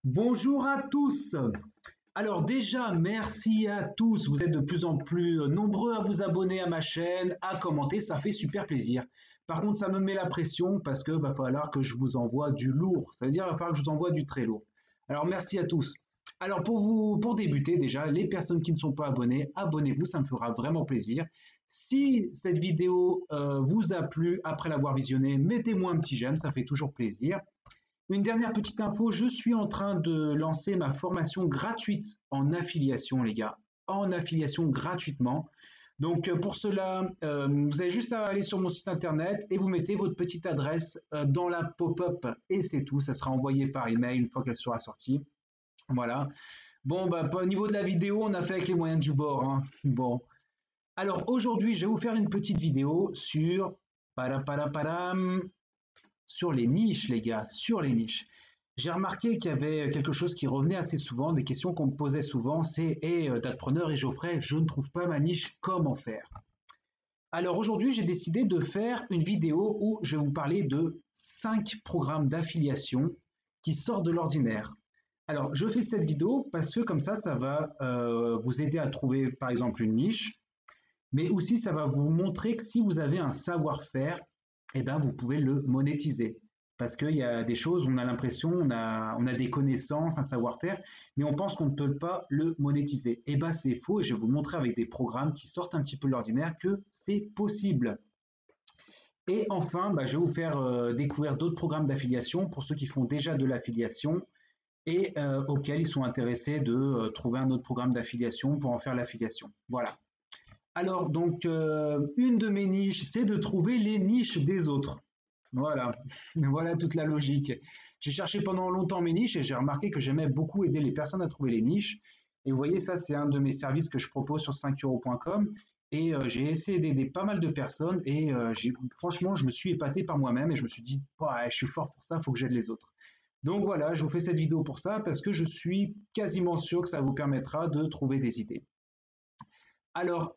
Bonjour à tous. Alors déjà, merci à tous. Vous êtes de plus en plus nombreux à vous abonner à ma chaîne, à commenter, ça fait super plaisir. Par contre, ça me met la pression parce que va falloir que je vous envoie du lourd. Ça veut dire qu'il va falloir que je vous envoie du très lourd. Alors merci à tous. Alors pour débuter déjà, les personnes qui ne sont pas abonnées, abonnez-vous, ça me fera vraiment plaisir. Si cette vidéo vous a plu après l'avoir visionnée, mettez-moi un petit j'aime, ça fait toujours plaisir. Une dernière petite info, je suis en train de lancer ma formation gratuite en affiliation, les gars, en affiliation gratuitement. Donc pour cela, vous avez juste à aller sur mon site internet et vous mettez votre petite adresse dans la pop-up et c'est tout. Ça sera envoyé par email une fois qu'elle sera sortie. Voilà. Bon, bah, au niveau de la vidéo, on a fait avec les moyens du bord, hein. Bon. Alors aujourd'hui, je vais vous faire une petite vidéo sur sur les niches, les gars, sur les niches. J'ai remarqué qu'il y avait quelque chose qui revenait assez souvent, des questions qu'on me posait souvent, c'est hey, Datpreneur et Geoffrey, je ne trouve pas ma niche, comment faire? Alors aujourd'hui, j'ai décidé de faire une vidéo où je vais vous parler de 5 programmes d'affiliation qui sortent de l'ordinaire. Alors, je fais cette vidéo parce que comme ça va vous aider à trouver par exemple une niche, mais aussi ça va vous montrer que si vous avez un savoir-faire, eh ben, vous pouvez le monétiser. Parce qu'il y a des choses, on a l'impression, on a des connaissances, un savoir-faire, mais on pense qu'on ne peut pas le monétiser. Eh ben, c'est faux et je vais vous montrer avec des programmes qui sortent un petit peu de l'ordinaire que c'est possible. Et enfin, bah, je vais vous faire découvrir d'autres programmes d'affiliation pour ceux qui font déjà de l'affiliation et auxquels ils sont intéressés de trouver un autre programme d'affiliation pour en faire l'affiliation. Voilà. Alors, donc, une de mes niches, c'est de trouver les niches des autres. Voilà, voilà toute la logique. J'ai cherché pendant longtemps mes niches et j'ai remarqué que j'aimais beaucoup aider les personnes à trouver les niches. Et vous voyez, ça, c'est un de mes services que je propose sur 5euros.com. Et j'ai essayé d'aider pas mal de personnes et franchement, je me suis épaté par moi-même et je me suis dit, ouais, je suis fort pour ça, il faut que j'aide les autres. Donc voilà, je vous fais cette vidéo pour ça parce que je suis quasiment sûr que ça vous permettra de trouver des idées. Alors,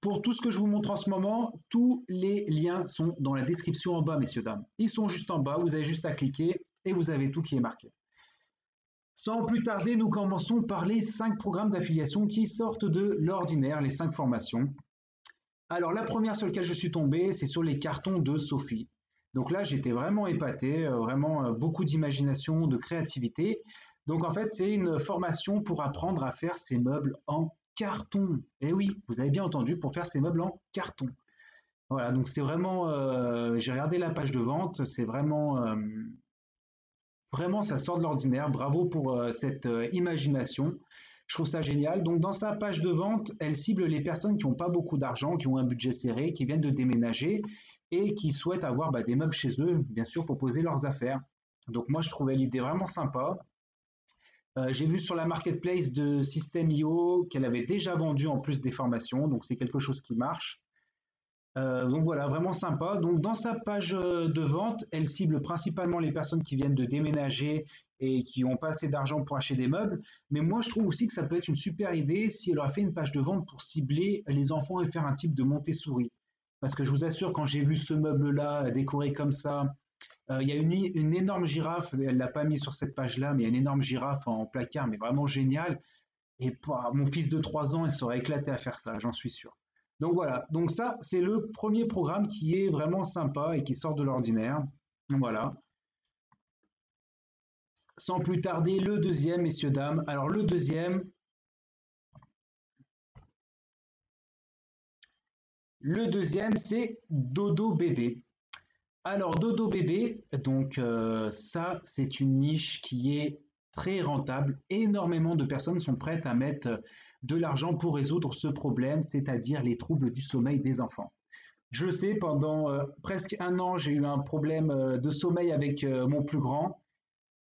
pour tout ce que je vous montre en ce moment, tous les liens sont dans la description en bas, messieurs, dames. Ils sont juste en bas, vous avez juste à cliquer et vous avez tout qui est marqué. Sans plus tarder, nous commençons par les 5 programmes d'affiliation qui sortent de l'ordinaire, les 5 formations. Alors, la première sur laquelle je suis tombé, c'est sur les cartons de Sophie. Donc là, j'étais vraiment épaté, vraiment beaucoup d'imagination, de créativité. Donc en fait, c'est une formation pour apprendre à faire ses meubles en carton. Et oui, vous avez bien entendu, pour faire ses meubles en carton. Voilà, donc c'est vraiment, j'ai regardé la page de vente, c'est vraiment, vraiment, ça sort de l'ordinaire. Bravo pour cette imagination. Je trouve ça génial. Donc, dans sa page de vente, elle cible les personnes qui n'ont pas beaucoup d'argent, qui ont un budget serré, qui viennent de déménager et qui souhaitent avoir des meubles chez eux, bien sûr, pour poser leurs affaires. Donc, moi, je trouvais l'idée vraiment sympa. J'ai vu sur la marketplace de System.io qu'elle avait déjà vendu en plus des formations, donc c'est quelque chose qui marche. Donc voilà, vraiment sympa. Donc dans sa page de vente, elle cible principalement les personnes qui viennent de déménager et qui n'ont pas assez d'argent pour acheter des meubles. Mais moi, je trouve aussi que ça peut être une super idée si elle aurait fait une page de vente pour cibler les enfants et faire un type de Montessori. Parce que je vous assure, quand j'ai vu ce meuble-là décoré comme ça, il y a une énorme girafe, elle l'a pas mis sur cette page-là, mais il y a une énorme girafe en placard, mais vraiment génial. Et mon fils de 3 ans, il serait éclaté à faire ça, j'en suis sûr. Donc voilà, donc ça, c'est le premier programme qui est vraiment sympa et qui sort de l'ordinaire. Voilà. Sans plus tarder, le deuxième, messieurs, dames. Alors le deuxième, c'est Dodo Bébé. Alors, Dodo Bébé, donc ça, c'est une niche qui est très rentable. Énormément de personnes sont prêtes à mettre de l'argent pour résoudre ce problème, c'est-à-dire les troubles du sommeil des enfants. Je sais, pendant presque un an, j'ai eu un problème de sommeil avec mon plus grand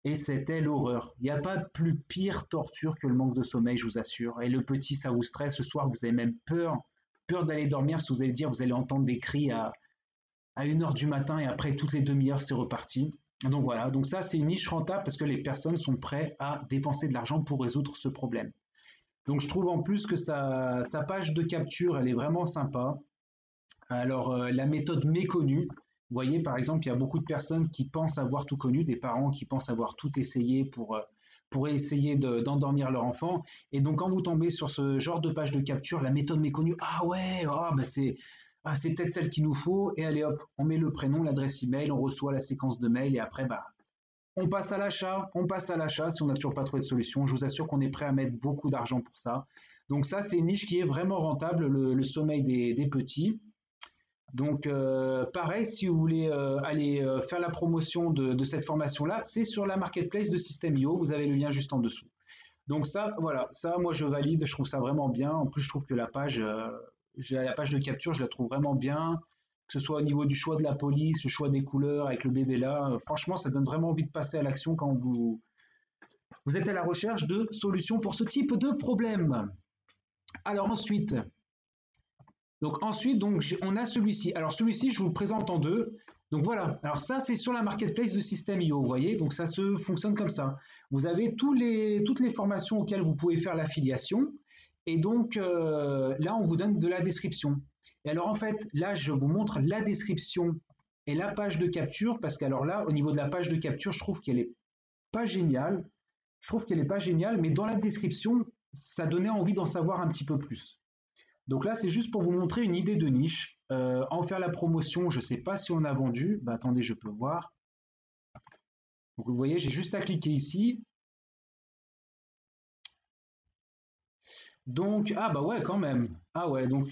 et c'était l'horreur. Il n'y a pas de plus pire torture que le manque de sommeil, je vous assure. Et le petit, ça vous stresse. Ce soir, vous avez même peur d'aller dormir parce que vous allez dire, vous allez entendre des cris à 1 heure du matin et après toutes les demi-heures c'est reparti. Donc voilà, donc ça c'est une niche rentable parce que les personnes sont prêtes à dépenser de l'argent pour résoudre ce problème. Donc je trouve en plus que sa page de capture elle est vraiment sympa. Alors la méthode méconnue, Vous voyez, par exemple, il y a beaucoup de personnes qui pensent avoir tout connu, des parents qui pensent avoir tout essayé pour essayer d'endormir leur enfant. Et donc, quand vous tombez sur ce genre de page de capture, la méthode méconnue, ah ouais, c'est peut-être celle qu'il nous faut. Et allez hop, on met le prénom, l'adresse email, on reçoit la séquence de mail et après, bah, on passe à l'achat. On passe à l'achat si on n'a toujours pas trouvé de solution. Je vous assure qu'on est prêt à mettre beaucoup d'argent pour ça. Donc ça, c'est une niche qui est vraiment rentable, le sommeil des petits. Donc, pareil, si vous voulez aller faire la promotion de cette formation-là, c'est sur la marketplace de System.io. Vous avez le lien juste en dessous. Donc ça, voilà, ça, moi, je valide. Je trouve ça vraiment bien. En plus, je trouve que la page de capture, je la trouve vraiment bien. Que ce soit au niveau du choix de la police, le choix des couleurs avec le bébé là. Franchement, ça donne vraiment envie de passer à l'action quand vous êtes à la recherche de solutions pour ce type de problème. Alors ensuite, on a celui-ci. Alors celui-ci, je vous le présente en deux. Donc voilà. Alors ça, c'est sur la marketplace de System.io, vous voyez. Donc ça se fonctionne comme ça. Vous avez toutes les formations auxquelles vous pouvez faire l'affiliation. Et donc là, on vous donne de la description. Et alors en fait, là, je vous montre la description et la page de capture parce qu'alors là, au niveau de la page de capture, je trouve qu'elle est pas géniale. Je trouve qu'elle est pas géniale, mais dans la description, ça donnait envie d'en savoir un petit peu plus. Donc là, c'est juste pour vous montrer une idée de niche. En faire la promotion, je ne sais pas si on a vendu. Bah, attendez, je peux voir. Donc vous voyez, j'ai juste à cliquer ici. Donc, ah bah ouais, quand même. Ah ouais, donc,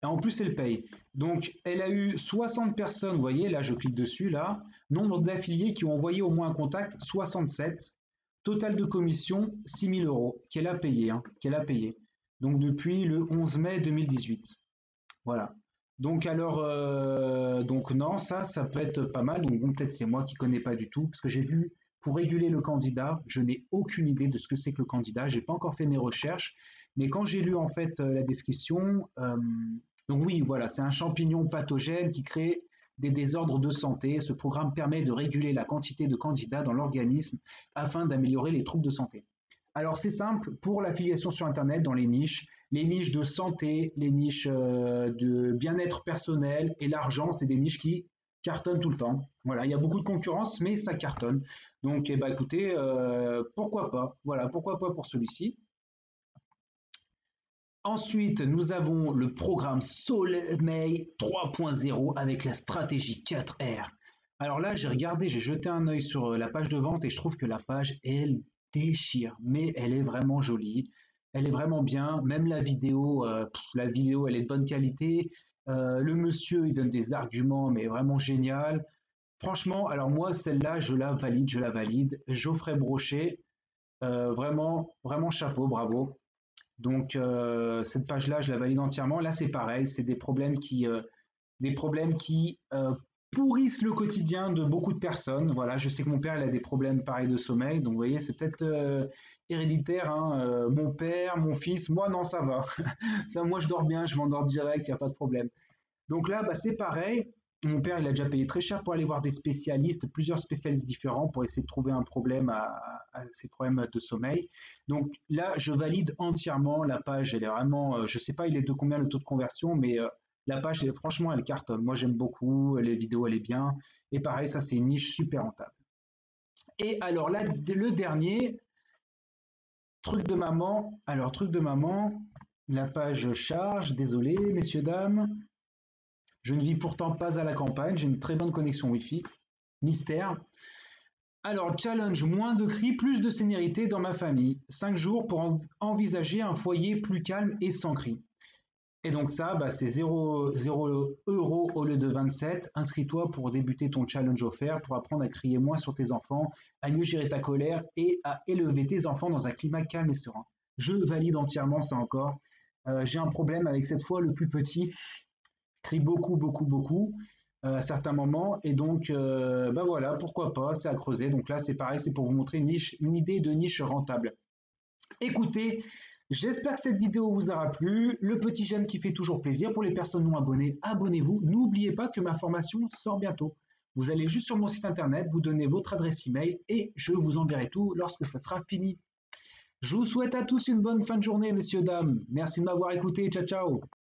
en plus, elle paye. Donc, elle a eu 60 personnes, vous voyez, là, je clique dessus, là. Nombre d'affiliés qui ont envoyé au moins un contact, 67. Total de commission, 6 000 euros, qu'elle a payé, hein, qu'elle a payé. Donc, depuis le 11 mai 2018. Voilà. Donc alors, donc non, ça peut être pas mal. Donc bon, peut-être c'est moi qui connais pas du tout, parce que j'ai vu pour réguler le candidat, je n'ai aucune idée de ce que c'est que le candidat. J'ai pas encore fait mes recherches, mais quand j'ai lu en fait la description, donc oui, voilà, c'est un champignon pathogène qui crée des désordres de santé. Ce programme permet de réguler la quantité de candidats dans l'organisme afin d'améliorer les troubles de santé. Alors c'est simple, pour l'affiliation sur Internet, dans les niches de santé, les niches de bien-être personnel et l'argent, c'est des niches qui cartonnent tout le temps. Voilà, il y a beaucoup de concurrence, mais ça cartonne. Donc, eh ben, écoutez, pourquoi pas? Voilà, pourquoi pas pour celui-ci. Ensuite, nous avons le programme Sommeil 3.0 avec la stratégie 4R. Alors là, j'ai regardé, j'ai jeté un œil sur la page de vente et je trouve que la page, elle déchire, mais elle est vraiment jolie, elle est vraiment bien. Même la vidéo, elle est de bonne qualité. Le monsieur, il donne des arguments, mais vraiment génial. Franchement, alors moi, celle-là, je la valide, je la valide. Geoffrey Brochet, vraiment, vraiment chapeau, bravo. Donc cette page-là, je la valide entièrement. Là, c'est pareil, c'est des problèmes qui pourrissent le quotidien de beaucoup de personnes. Voilà, je sais que mon père, il a des problèmes pareils de sommeil, donc vous voyez, c'est peut-être héréditaire. Hein. Mon père, mon fils, moi, non, ça va. Ça, moi, je dors bien, je m'endors direct, il n'y a pas de problème. Donc là, bah, c'est pareil. Mon père, il a déjà payé très cher pour aller voir des spécialistes, plusieurs spécialistes différents pour essayer de trouver un problème à ces problèmes de sommeil. Donc là, je valide entièrement la page. Elle est vraiment, je ne sais pas, il est de combien le taux de conversion, mais la page, franchement, elle cartonne. Moi, j'aime beaucoup. Les vidéos, elle est bien. Et pareil, ça, c'est une niche super rentable. Et alors là, le dernier, truc de maman. Alors, truc de maman, la page charge. Désolé, messieurs, dames. Je ne vis pourtant pas à la campagne, j'ai une très bonne connexion Wi-Fi. Mystère. Alors, challenge, moins de cris, plus de sénérité dans ma famille. 5 jours pour envisager un foyer plus calme et sans cris. Et donc ça, bah, c'est 0 euros au lieu de 27. Inscris-toi pour débuter ton challenge offert, pour apprendre à crier moins sur tes enfants, à mieux gérer ta colère et à élever tes enfants dans un climat calme et serein. Je valide entièrement ça encore. J'ai un problème avec cette fois le plus petit crie beaucoup, beaucoup, beaucoup à certains moments. Et donc, bah voilà, pourquoi pas, c'est à creuser. Donc là, c'est pareil, c'est pour vous montrer une idée de niche rentable. Écoutez, j'espère que cette vidéo vous aura plu. Le petit j'aime qui fait toujours plaisir. Pour les personnes non abonnées, abonnez-vous. N'oubliez pas que ma formation sort bientôt. Vous allez juste sur mon site internet, vous donnez votre adresse email et je vous enverrai tout lorsque ça sera fini. Je vous souhaite à tous une bonne fin de journée, messieurs, dames. Merci de m'avoir écouté. Ciao, ciao.